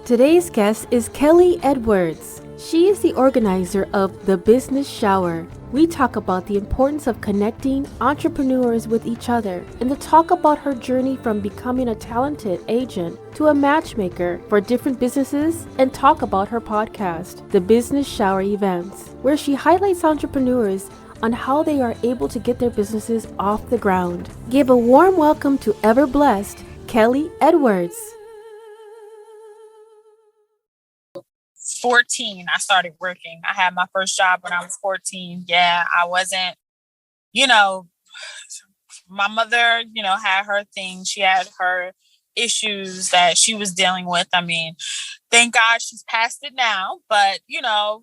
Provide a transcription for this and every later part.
Today's guest is Kelly Edwards. She is the organizer of The Business Shower. We talk about the importance of connecting entrepreneurs with each other and to talk about her journey from becoming a talented agent to a matchmaker for different businesses and talk about her podcast, The Business Shower Events, where she highlights entrepreneurs on how they are able to get their businesses off the ground. Give a warm welcome to ever blessed Kelly Edwards. 14, I started working. I had my first job when I was 14. Yeah, I wasn't, my mother, had her thing. She had her issues that she was dealing with. I mean, thank God she's past it now, but,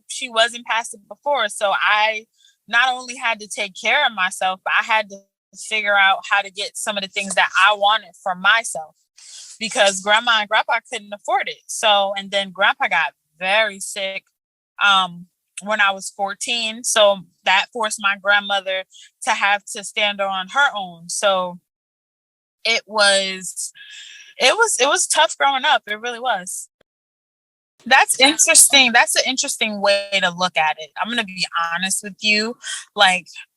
she wasn't past it before. So I not only had to take care of myself, but I had to figure out how to get some of the things that I wanted for myself because grandma and grandpa couldn't afford it. So, and then grandpa got very sick when I was 14. So that forced my grandmother to have to stand on her own. So it was tough growing up. It really was. That's interesting. That's an interesting way to look at it. I'm going to be honest with you.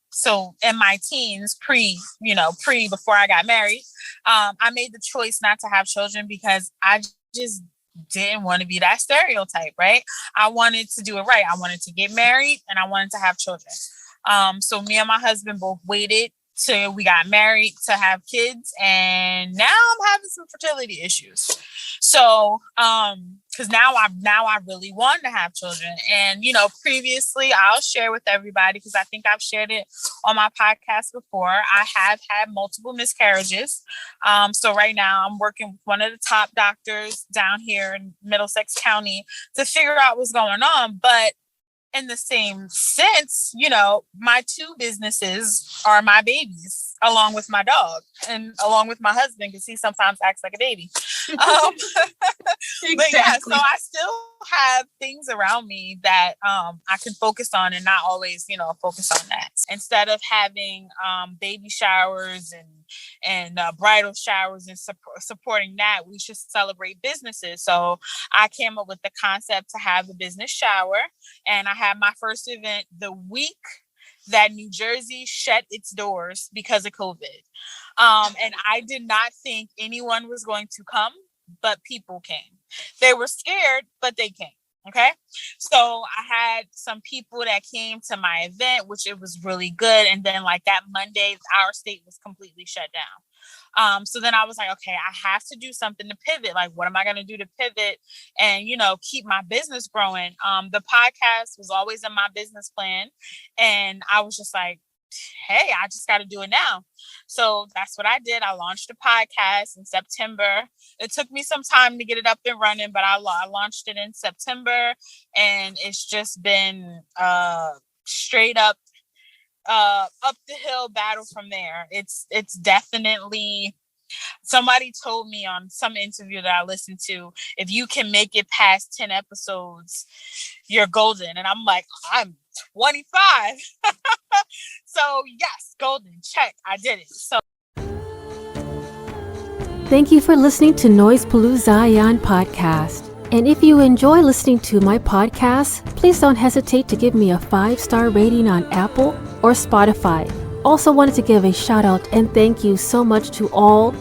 So in my teens, before I got married, I made the choice not to have children because I just didn't want to be that stereotype, right? I wanted to do it right. I wanted to get married and I wanted to have children. So me and my husband both waited till we got married to have kids, and now I'm having some fertility issues. So, because now I really want to have children, and previously I'll share with everybody because I think I've shared it on my podcast before. I have had multiple miscarriages. So right now I'm working with one of the top doctors down here in Middlesex County to figure out what's going on, but in the same sense, my two businesses are my babies, along with my dog and along with my husband, because he sometimes acts like a baby. Exactly. But yeah, so I still have things around me that I can focus on and not always, focus on that. Instead of having baby showers and bridal showers and supporting that, we should celebrate businesses. So I came up with the concept to have a business shower, and I had my first event the week that New Jersey shut its doors because of COVID. And I did not think anyone was going to come, but people came. They were scared, but they came. Okay. So I had some people that came to my event, which it was really good. And then that Monday, our state was completely shut down. So then I was like, okay, I have to do something to pivot. What am I going to do to pivot and, keep my business growing? The podcast was always in my business plan. And I was just like, hey, I just got to do it now. So that's what I did. I launched a podcast in September. It took me some time to get it up and running, but I launched it in September, and it's just been straight up the hill battle from there. It's definitely, somebody told me on some interview that I listened to, if you can make it past 10 episodes, you're golden. And I'm like, I'm 25. So yes, golden, check. I did it. So Thank you for listening to Noise Palooza Zion podcast. And if you enjoy listening to my podcast, please don't hesitate to give me a 5-star rating on Apple or Spotify. Also wanted to give a shout out and thank you so much to all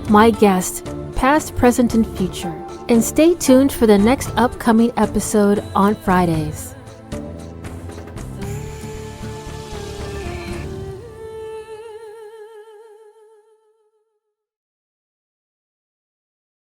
my guests, past, present, and future. And stay tuned for the next upcoming episode on Fridays.